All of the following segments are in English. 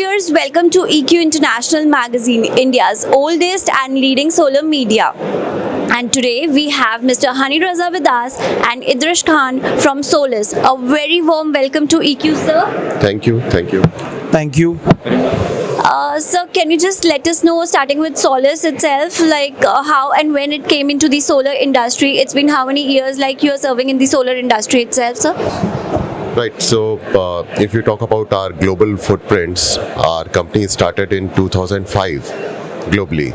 viewers, welcome to EQ International Magazine, India's oldest and leading solar media. And today we have Mr. Hani Raza with us and Idrish Khan from Solis. A very warm welcome to EQ, sir. Thank you. Thank you. Thank you. Sir, can you just let us know, starting with Solis itself, how and when it came into the solar industry? It's been how many years you are serving in the solar industry itself, sir? Right. So, if you talk about our global footprints, our company started in 2005 globally,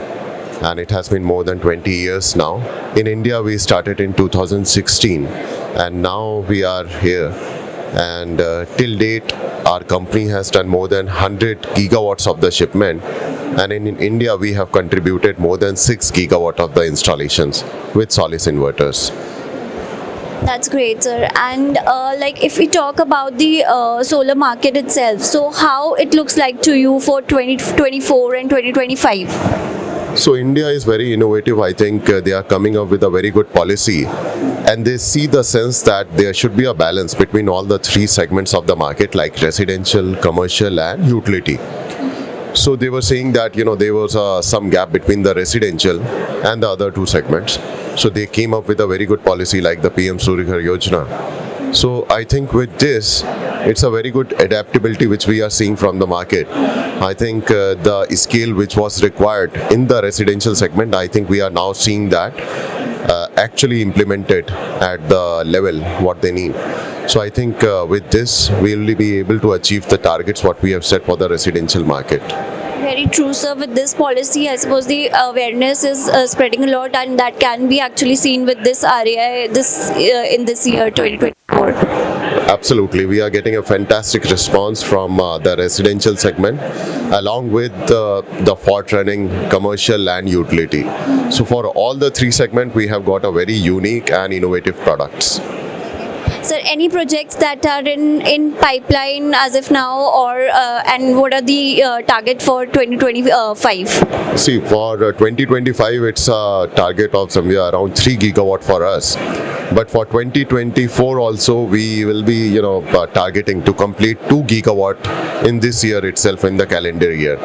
and it has been more than 20 years now. In India, we started in 2016, and now we are here. And till date, our company has done more than 100 gigawatts of the shipment, and in India, we have contributed more than 6 gigawatt of the installations with Solis inverters. That's great, sir. And if we talk about the solar market itself, so how it looks like to you for 2024 and 2025? So India is very innovative. I think they are coming up with a very good policy, and they see the sense that there should be a balance between all the three segments of the market, like residential, commercial and utility. So they were saying that there was some gap between the residential and the other two segments. So they came up with a very good policy like the PM Surya Ghar Yojana. So I think with this, it's a very good adaptability which we are seeing from the market. I think the scale which was required in the residential segment, I think we are now seeing that actually implemented at the level what they need. So I think with this, we will be able to achieve the targets what we have set for the residential market. Very true, sir. With this policy, I suppose the awareness is spreading a lot, and that can be actually seen with this RAI in this year 2024. Absolutely. We are getting a fantastic response from the residential segment along with the forth-running commercial and utility. So for all the three segments, we have got a very unique and innovative products. Sir, any projects that are in pipeline as of now, or and what are the target for 2025? See, for 2025, it's a target of somewhere around 3 gigawatt for us. But for 2024 also, we will be targeting to complete 2 gigawatt in this year itself, in the calendar year.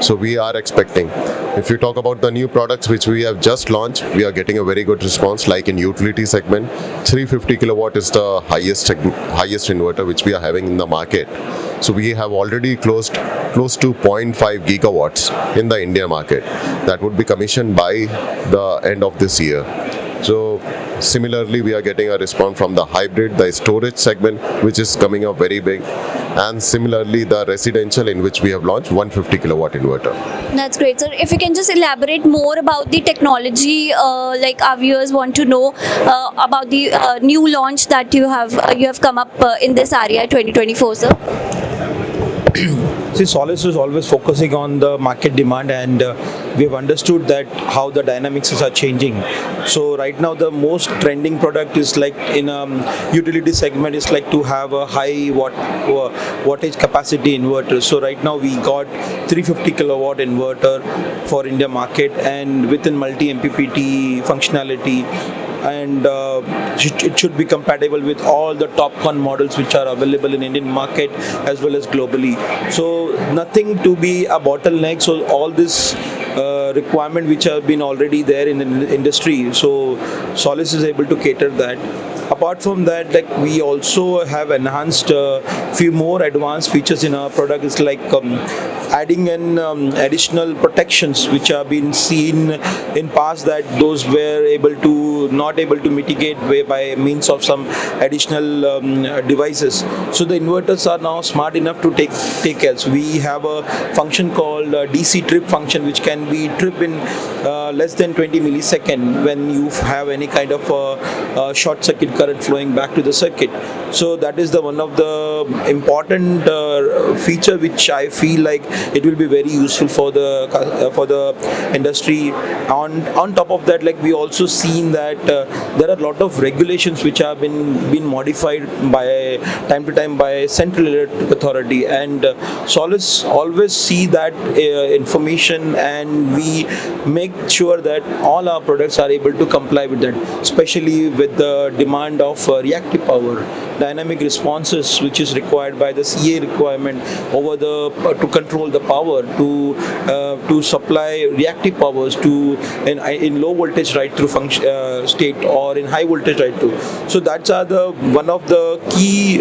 So we are expecting. If you talk about the new products which we have just launched, we are getting a very good response. Like in utility segment, 350 kilowatt is the highest inverter which we are having in the market. So we have already close to 0.5 gigawatts in the India market. That would be commissioned by the end of this year. So similarly, we are getting a response from the hybrid, the storage segment, which is coming up very big, and similarly the residential, in which we have launched 150 kilowatt inverter. That's great, sir. If you can just elaborate more about the technology, our viewers want to know about the new launch that you have come up in this area 2024, sir. See, Solis is always focusing on the market demand, and we have understood that how the dynamics are changing. So right now the most trending product is like in utility segment is like to have a high wattage capacity inverter. So right now we got 350 kilowatt inverter for India market, and within multi MPPT functionality, and it should be compatible with all the TOPCon models which are available in Indian market as well as globally. So nothing to be a bottleneck. So all this requirement which have been already there in the industry, so Solis is able to cater that. Apart from that, we also have enhanced few more advanced features in our product. It's like adding in additional protections which have been seen in past, that those were not able to mitigate by means of some additional devices. So the inverters are now smart enough to take care. So we have a function called DC trip function, which can be trip in less than 20 millisecond when you have any kind of short circuit current flowing back to the circuit. So that is the one of the important feature which I feel like it will be very useful for the industry. On top of that, we also seen that there are a lot of regulations which have been modified by time to time by Central Electric Authority, and Solis always see that information, and we make ensure that all our products are able to comply with that, especially with the demand of reactive power, dynamic responses, which is required by the CA requirement over the to control the power, to supply reactive powers to in low voltage right through function state or in high voltage right through. So that's are the one of the key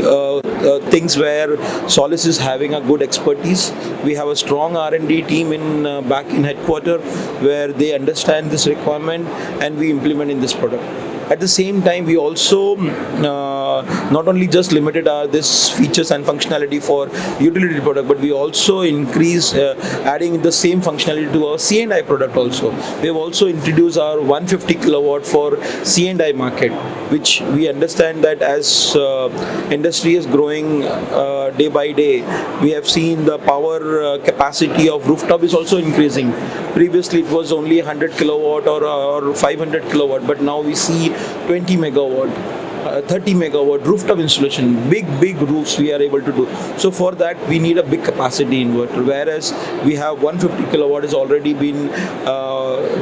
things where Solis is having a good expertise. We have a strong R&D team in back in headquarters where they understand this requirement and we implement in this product. At the same time, we also not only just limited this features and functionality for utility product, but we also increase adding the same functionality to our C&I product also. We have also introduced our 150 kilowatt for C&I market, which we understand that as industry is growing day by day, we have seen the power capacity of rooftop is also increasing. Previously, it was only 100 kilowatt or 500 kilowatt, but now we see 20 megawatt, 30 megawatt rooftop installation, big roofs we are able to do. So for that we need a big capacity inverter, whereas we have 150 kilowatt is already been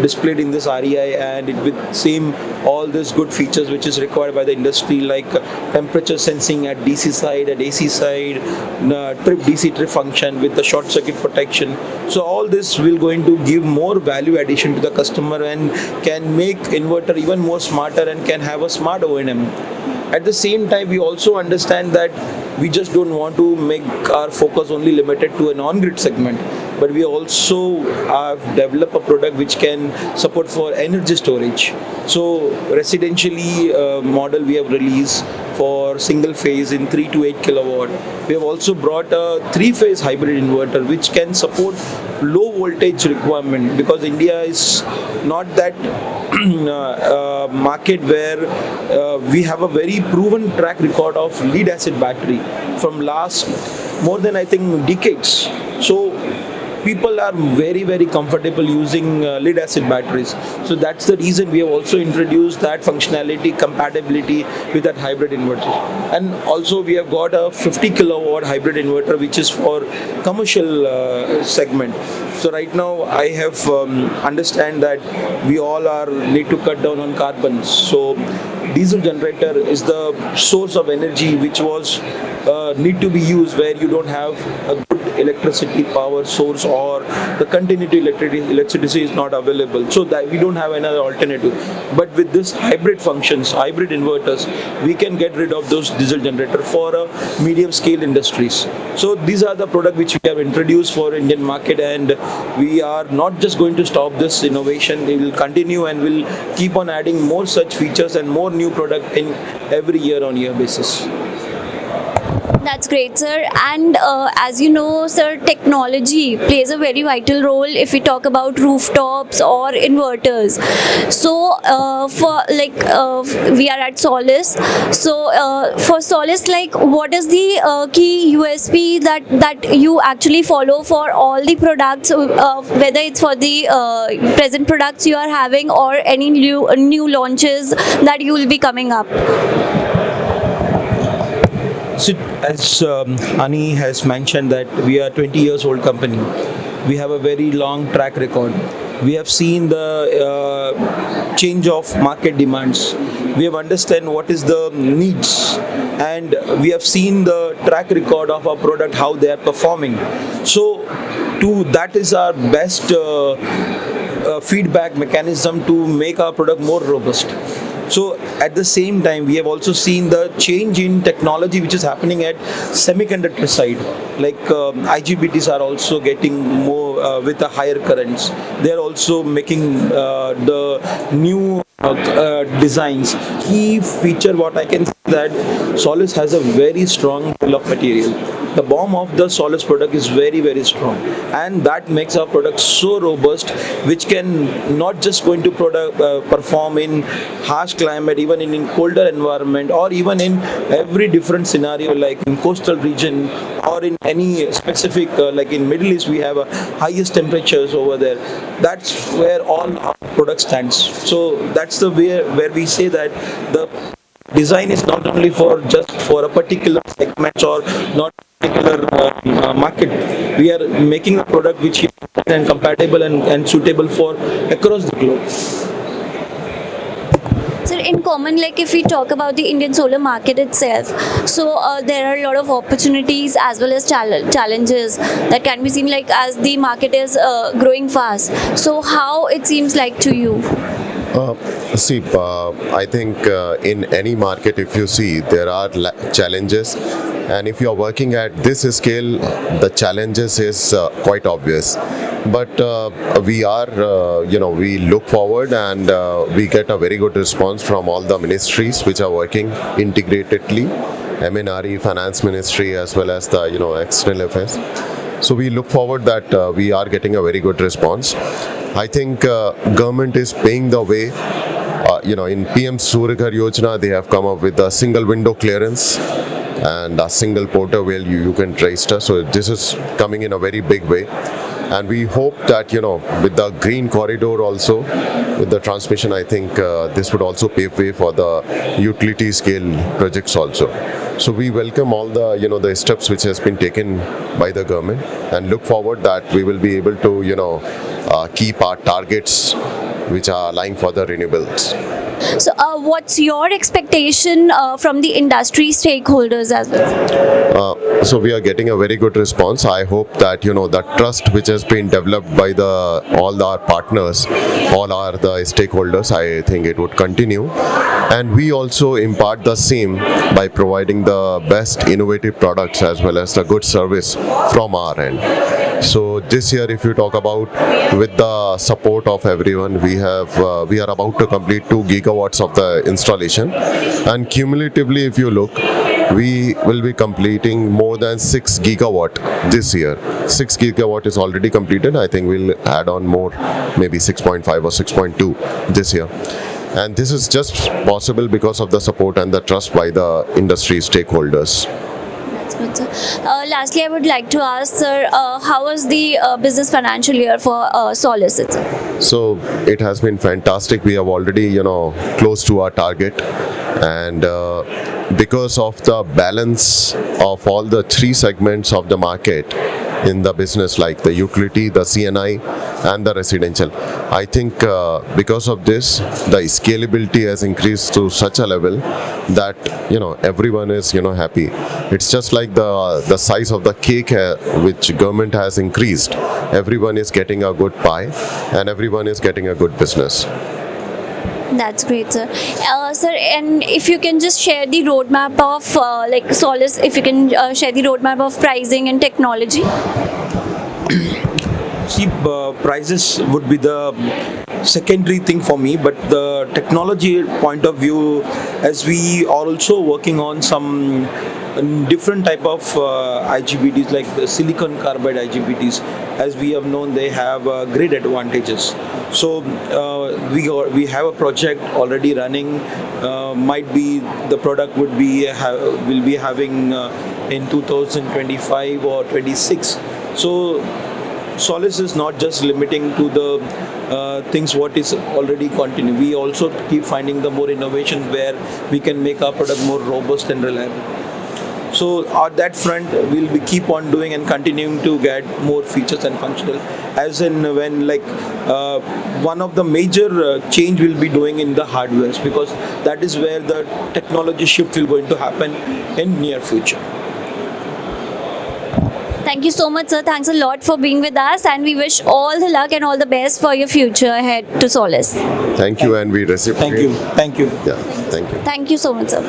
displayed in this REI, and it with same all these good features which is required by the industry, like temperature sensing at DC side, at AC side, DC trip function with the short circuit protection. So all this will going to give more value addition to the customer and can make inverter even more smarter and can have a smart O&M. At the same time, we also understand that we just don't want to make our focus only limited to a non-grid segment, but we also have developed a product which can support for energy storage. So residentially model we have released for single phase in 3 to 8 kilowatt. We have also brought a 3-phase hybrid inverter which can support low voltage requirement, because India is not that market where we have a very proven track record of lead acid battery from last more than I think decades. So people are very comfortable using lead acid batteries. So that's the reason we have also introduced that functionality, compatibility with that hybrid inverter. And also we have got a 50 kilowatt hybrid inverter which is for commercial segment. So right now I have understand that we all are need to cut down on carbon. So diesel generator is the source of energy which was need to be used where you don't have a good electricity power source or the continuity electricity is not available, so that we don't have another alternative. But with this hybrid functions, hybrid inverters, we can get rid of those diesel generator for a medium scale industries. So these are the products which we have introduced for Indian market, and we are not just going to stop this innovation. We will continue and will keep on adding more such features and more new product in every year-on-year basis. That's great, sir. And as you know, sir, technology plays a very vital role if we talk about rooftops or inverters. So we are at Solis. So for Solis, like, what is the key USP that you actually follow for all the products, whether it's for the present products you are having or any new launches that you will be coming up? So as Ani has mentioned that we are 20 years old company. We have a very long track record. We have seen the change of market demands. We have understand what is the needs, and we have seen the track record of our product, how they are performing. So that is our best feedback mechanism to make our product more robust. So at the same time, we have also seen the change in technology which is happening at semiconductor side. Like IGBTs are also getting more with the higher currents. They are also making the new designs. Key feature what I can say that Solis has a very strong bill of material. The BOM of the Solis product is very strong, and that makes our product so robust, which can not just going to perform in harsh climate, even in colder environment, or even in every different scenario, like in coastal region or in any specific like in Middle East we have highest temperatures over there. That's where all our product stands. So that's the way where we say that the design is not only for just for a particular segment or not particular market. We are making a product which is and compatible and suitable for across the globe. Sir, in common, like if we talk about the Indian solar market itself, so there are a lot of opportunities as well as challenges that can be seen, like as the market is growing fast. So how it seems like to you? I think in any market, if you see, there are challenges, and if you are working at this scale, the challenges is quite obvious. But we we look forward, and we get a very good response from all the ministries which are working integratedly, MNRE, Finance Ministry, as well as the External Affairs. So we look forward that we are getting a very good response. I think government is paying the way. In PM Surya Ghar Yojana, they have come up with a single window clearance and a single portal where you can register. So this is coming in a very big way. And we hope that, with the green corridor also, with the transmission, I think this would also pave way for the utility scale projects also. So we welcome all the, the steps which has been taken by the government, and look forward that we will be able to, keep our targets which are lying for the renewables. So what's your expectation from the industry stakeholders as well? So we are getting a very good response. I hope that the trust which has been developed by all our partners, all are the stakeholders, I think it would continue, and we also impart the same by providing the best innovative products as well as the good service from our end. So this year, if you talk about, with the support of everyone, we are about to complete 2 gigawatts of the installation, and cumulatively, if you look, we will be completing more than 6 gigawatt this year. 6 gigawatt is already completed. I think we'll add on more, maybe 6.5 or 6.2 this year. And this is just possible because of the support and the trust by the industry stakeholders. That's good, sir. Lastly, I would like to ask, sir, how was the business financial year for Solis itself? So it has been fantastic. We have already, close to our target, and because of the balance of all the 3 segments of the market in the business, like the utility, the CNI, and the residential, I think because of this, the scalability has increased to such a level that everyone is happy. It's just like the size of the cake which government has increased. Everyone is getting a good pie, and everyone is getting a good business. That's great, sir. Sir, and if you can just share the roadmap of Solis, if you can share the roadmap of pricing and technology. See, prices would be the secondary thing for me, but the technology point of view, as we are also working on some different type of IGBTs, like the silicon carbide IGBTs. As we have known, they have great advantages. So we have a project already running. Might be the product will be having in 2025 or 26. So Solis is not just limiting to the things what is already continuing. We also keep finding the more innovation where we can make our product more robust and reliable. So on that front, we'll be keep on doing and continuing to get more features and functional. As in when one of the major change we'll be doing in the hardwares, because that is where the technology shift will going to happen in near future. Thank you so much, sir. Thanks a lot for being with us, and we wish all the luck and all the best for your future ahead to Solis. Thank you, and we reciprocate. Thank you. Yeah, thank you. Thank you so much, sir.